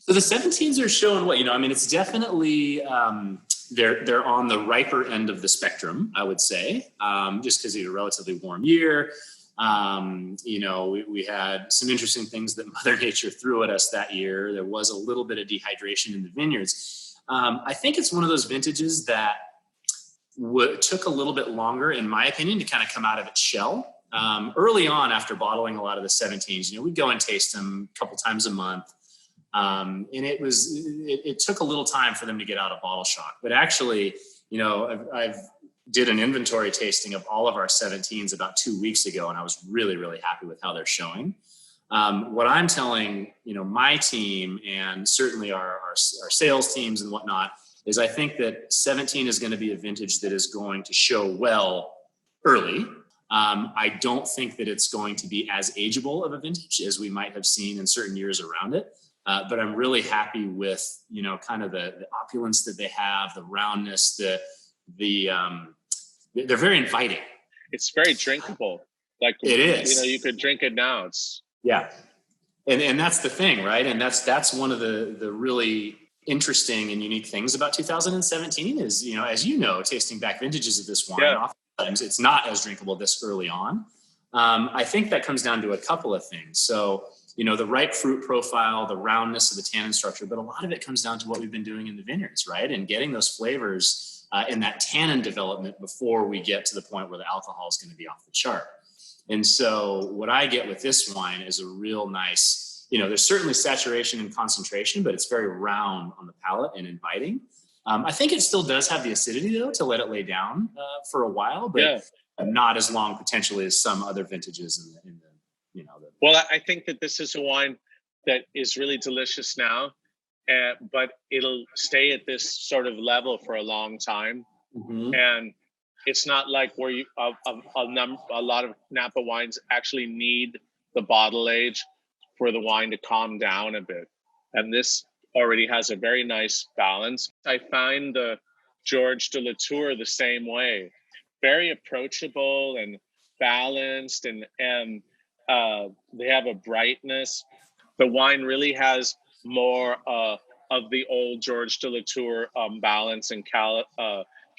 So the 17s are showing what, I mean, it's definitely, they're on the riper end of the spectrum, I would say, just because it's a relatively warm year. We had some interesting things that Mother Nature threw at us that year. There was a little bit of dehydration in the vineyards. I think it's one of those vintages that took a little bit longer, in my opinion, to kind of come out of its shell. Early on, after bottling a lot of the 17s, we'd go and taste them a couple times a month. And it took a little time for them to get out of bottle shock. But actually, I've did an inventory tasting of all of our 17s about 2 weeks ago, and I was really, really happy with how they're showing. What I'm telling, my team and certainly our sales teams and whatnot is I think that 17 is going to be a vintage that is going to show well early. I don't think that it's going to be as ageable of a vintage as we might have seen in certain years around it. But I'm really happy with, kind of the opulence that they have, the roundness, they're very inviting. It's very drinkable. Like it is, you could drink it now. Yeah. And that's the thing, right? And that's one of the really interesting and unique things about 2017 is, as tasting back vintages of this wine, oftentimes it's not as drinkable this early on. I think that comes down to a couple of things. So, the ripe fruit profile, the roundness of the tannin structure, but a lot of it comes down to what we've been doing in the vineyards, right? And getting those flavors in that tannin development before we get to the point where the alcohol is going to be off the chart. And so what I get with this wine is a real nice, there's certainly saturation and concentration, but it's very round on the palate and inviting. I think it still does have the acidity, though, to let it lay down for a while, but not as long potentially as some other vintages in the Well, I think that this is a wine that is really delicious now, but it'll stay at this sort of level for a long time. Mm-hmm. And it's not like where a lot of Napa wines actually need the bottle age for the wine to calm down a bit. And this already has a very nice balance. I find the George de Latour the same way, very approachable and balanced, and they have a brightness. The wine really has more of the old George de Latour balance and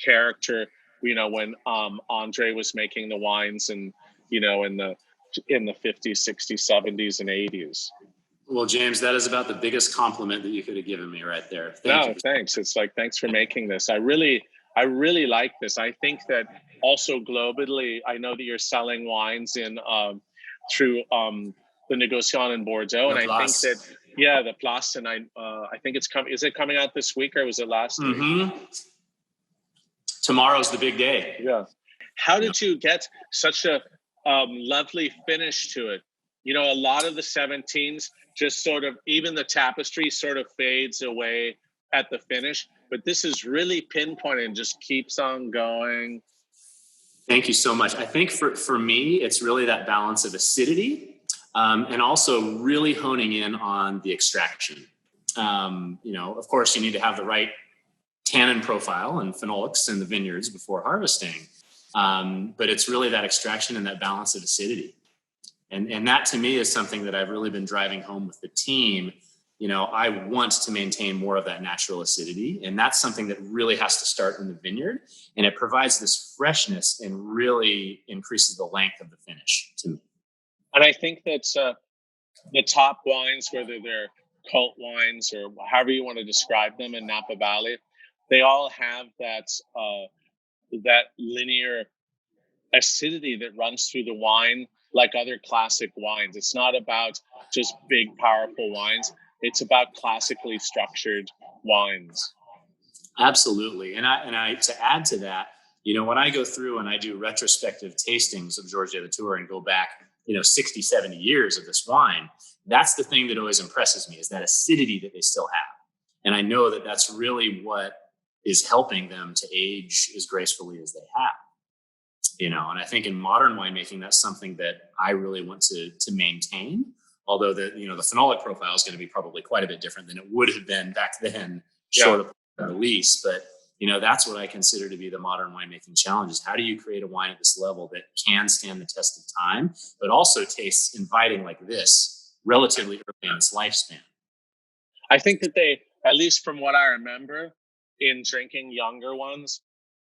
character. When Andre was making the wines, and in the 50s, 60s, 70s, and 80s. Well, James, that is about the biggest compliment that you could have given me right there. Thanks. It's like, thanks for making this. I really like this. I think that also globally, I know that you're selling wines in through the Negociant in Bordeaux, and I think that the Place, and I think it's coming. Is it coming out this week, or was it last week? Tomorrow's the big day. Yeah. How did you get such a lovely finish to it? A lot of the 17s just sort of, even the tapestry sort of fades away at the finish, but this is really pinpointed and just keeps on going. Thank you so much. I think for me, it's really that balance of acidity and also really honing in on the extraction. Of course, you need to have the right tannin profile and phenolics in the vineyards before harvesting. But it's really that extraction and that balance of acidity. And that to me is something that I've really been driving home with the team. I want to maintain more of that natural acidity. And that's something that really has to start in the vineyard. And it provides this freshness and really increases the length of the finish to me. And I think that the top wines, whether they're cult wines or however you want to describe them in Napa Valley, they all have that linear acidity that runs through the wine like other classic wines. It's not about just big, powerful wines. It's about classically structured wines. Absolutely. And I to add to that, when I go through and I do retrospective tastings of George de Latour and go back, 60, 70 years of this wine, that's the thing that always impresses me, is that acidity that they still have. And I know that that's really what is helping them to age as gracefully as they have. And I think in modern winemaking, that's something that I really want to maintain. Although the phenolic profile is going to be probably quite a bit different than it would have been back then, short of release. But that's what I consider to be the modern winemaking challenge: is how do you create a wine at this level that can stand the test of time, but also tastes inviting like this relatively early in its lifespan. I think that they, at least from what I remember in drinking younger ones,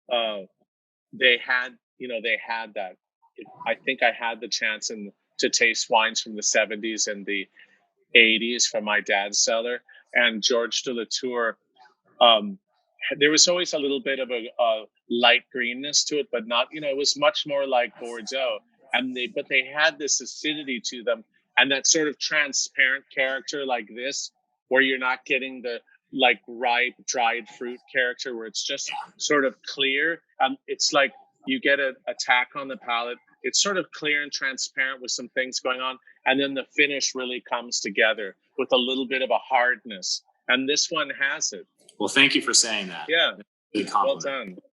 they had, they had that. I think I had the chance to taste wines from the 70s and the 80s from my dad's cellar, and George de Latour. There was always a little bit of a light greenness to it, but not, it was much more like Bordeaux. But they had this acidity to them, and that sort of transparent character like this, where you're not getting the like ripe dried fruit character, where it's just sort of clear. It's like you get a tack on the palate. It's sort of clear and transparent with some things going on, and then the finish really comes together with a little bit of a hardness. And this one has it. Well, thank you for saying that. Yeah. Good Well compliment. done.